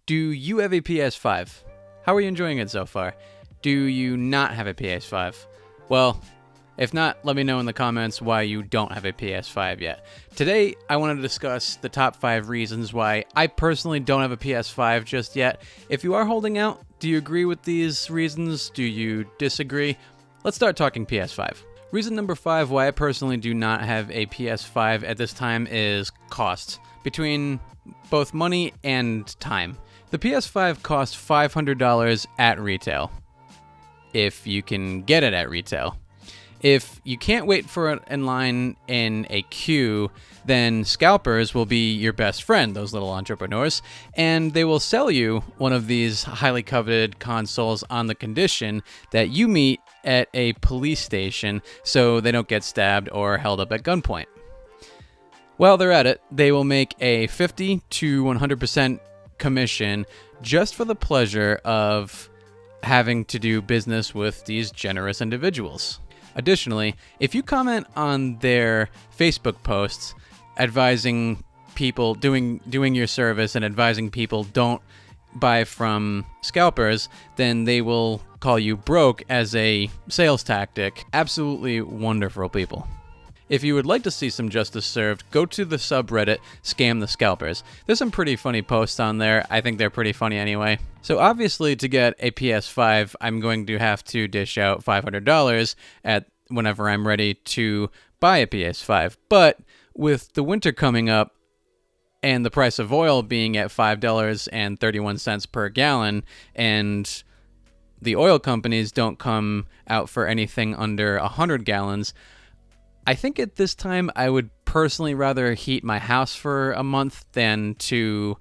Do you have a PS5? How are you enjoying it so far? Do you not have a PS5? Well, if not, let me know in the comments why you don't have a PS5 yet. Today, I want to discuss the top 5 reasons why I personally don't have a PS5 just yet. If you are holding out, do you agree with these reasons? Do you disagree? Let's start talking PS5. Reason number 5 why I personally do not have a PS5 at this time is cost. Between both money and time. The PS5 costs $500 at retail, if you can get it at retail. If you can't wait for it in line in a queue, then scalpers will be your best friend, those little entrepreneurs, and they will sell you one of these highly coveted consoles on the condition that you meet at a police station so they don't get stabbed or held up at gunpoint. While they're at it, they will make a 50 to 100% commission just for the pleasure of having to do business with these generous individuals. Additionally, if you comment on their Facebook posts advising people doing your service and advising people don't buy from scalpers, then they will call you broke as a sales tactic. Absolutely wonderful people. If you would like to see some justice served, go to the subreddit Scam the Scalpers. There's some pretty funny posts on there. I think they're pretty funny anyway. So obviously to get a PS5, I'm going to have to dish out $500 whenever I'm ready to buy a PS5. But with the winter coming up and the price of oil being at $5.31 per gallon, and the oil companies don't come out for anything under 100 gallons, I think at this time I would personally rather heat my house for a month than to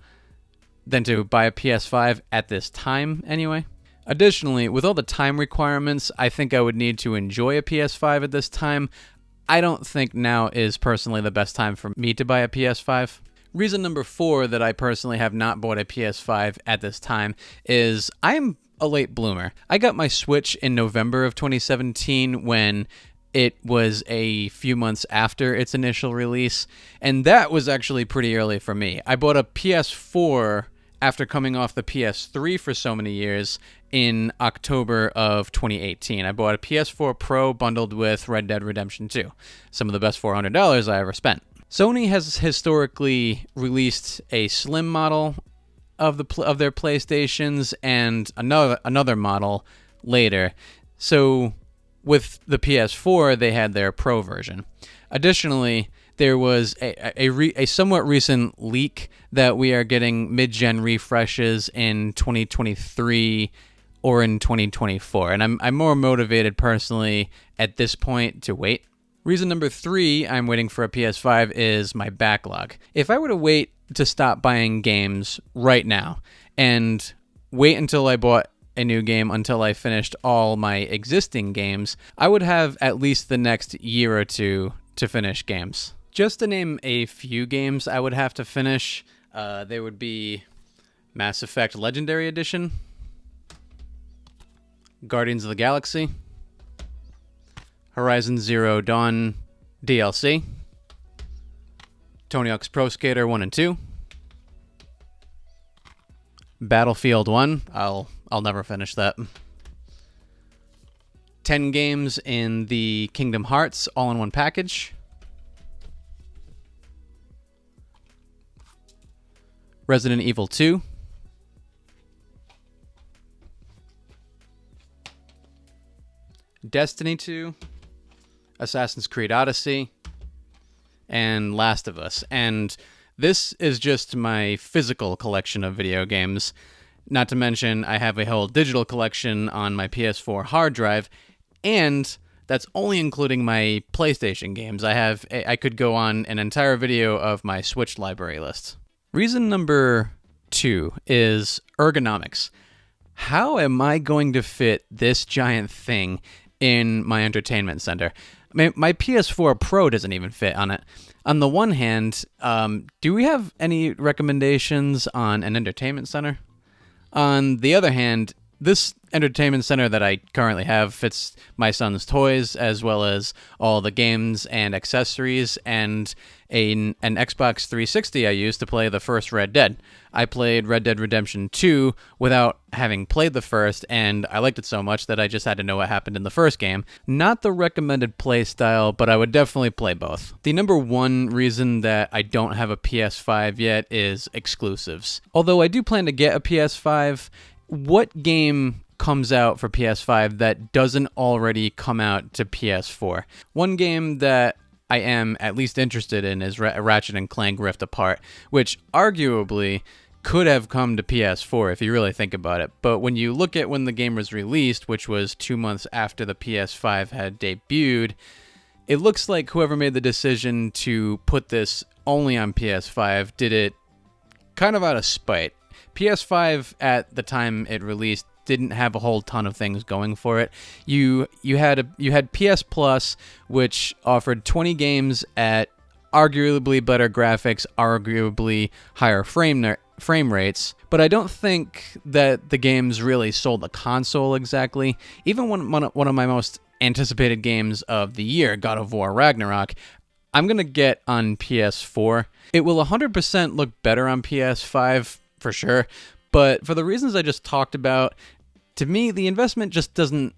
buy a PS5 at this time anyway. Additionally, with all the time requirements, I think I would need to enjoy a PS5 at this time. I don't think now is personally the best time for me to buy a PS5. Reason number 4 that I personally have not bought a PS5 at this time is I'm a late bloomer. I got my Switch in November of 2017 when it was a few months after its initial release, and that was actually pretty early for me. I bought a PS4 after coming off the PS3 for so many years in October of 2018. I bought a PS4 Pro bundled with Red Dead Redemption 2. Some of the best $400 I ever spent. Sony has historically released a slim model of their PlayStations and another model later. So with the PS4, they had their Pro version. Additionally, there was a somewhat recent leak that we are getting mid-gen refreshes in 2023 or in 2024, and I'm more motivated personally at this point to wait. Reason number 3 I'm waiting for a PS5 is my backlog. If I were to wait to stop buying games right now and wait until I bought a new game until I finished all my existing games, I would have at least the next year or two to finish games. Just to name a few games I would have to finish, there would be Mass Effect Legendary Edition, Guardians of the Galaxy, Horizon Zero Dawn DLC, Tony Hawk's Pro Skater 1 and 2, Battlefield 1, I'll never finish that. 10 games in the Kingdom Hearts all-in-one package. Resident Evil 2. Destiny 2. Assassin's Creed Odyssey. And Last of Us. And this is just my physical collection of video games. Not to mention, I have a whole digital collection on my PS4 hard drive, and that's only including my PlayStation games. I could go on an entire video of my Switch library list. Reason number 2 is ergonomics. How am I going to fit this giant thing in my entertainment center? My PS4 Pro doesn't even fit on it. On the one hand, do we have any recommendations on an entertainment center? On the other hand, This entertainment center that I currently have fits my son's toys, as well as all the games and accessories, and an Xbox 360 I used to play the first Red Dead. I played Red Dead Redemption 2 without having played the first, and I liked it so much that I just had to know what happened in the first game. Not the recommended play style, but I would definitely play both. The number one reason that I don't have a PS5 yet is exclusives. Although I do plan to get a PS5, what game comes out for PS5 that doesn't already come out to PS4? One game that I am at least interested in is Ratchet and Clank Rift Apart, which arguably could have come to PS4 if you really think about it. But when you look at when the game was released, which was 2 months after the PS5 had debuted, it looks like whoever made the decision to put this only on PS5 did it kind of out of spite. PS5 at the time it released didn't have a whole ton of things going for it. You had PS Plus, which offered 20 games at arguably better graphics, arguably higher frame rates, but I don't think that the games really sold the console exactly. Even one of my most anticipated games of the year, God of War Ragnarok, I'm going to get on PS4. It will 100% look better on PS5 for sure, but for the reasons I just talked about, to me, the investment just doesn't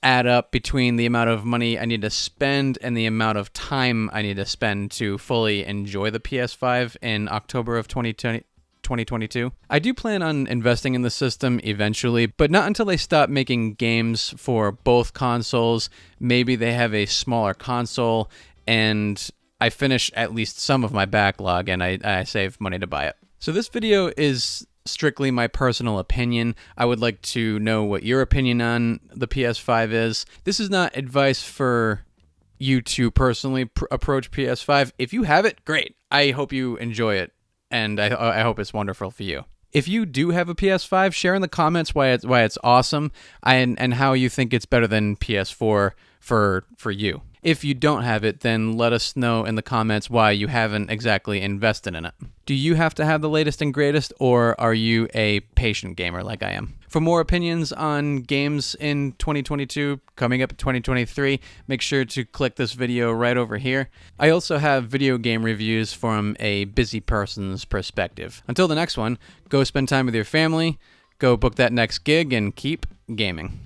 add up between the amount of money I need to spend and the amount of time I need to spend to fully enjoy the PS5 in October of 2022. I do plan on investing in the system eventually, but not until they stop making games for both consoles. Maybe they have a smaller console and I finish at least some of my backlog and I save money to buy it. So this video is strictly my personal opinion. I would like to know what your opinion on the PS5 is. This is not advice for you to personally approach PS5. If you have it, great. I hope you enjoy it, and I hope it's wonderful for you. If you do have a PS5, share in the comments why it's awesome and how you think it's better than PS4 for you. If you don't have it, then let us know in the comments why you haven't exactly invested in it. Do you have to have the latest and greatest, or are you a patient gamer like I am? For more opinions on games in 2022, coming up in 2023, make sure to click this video right over here. I also have video game reviews from a busy person's perspective. Until the next one, go spend time with your family, go book that next gig, and keep gaming.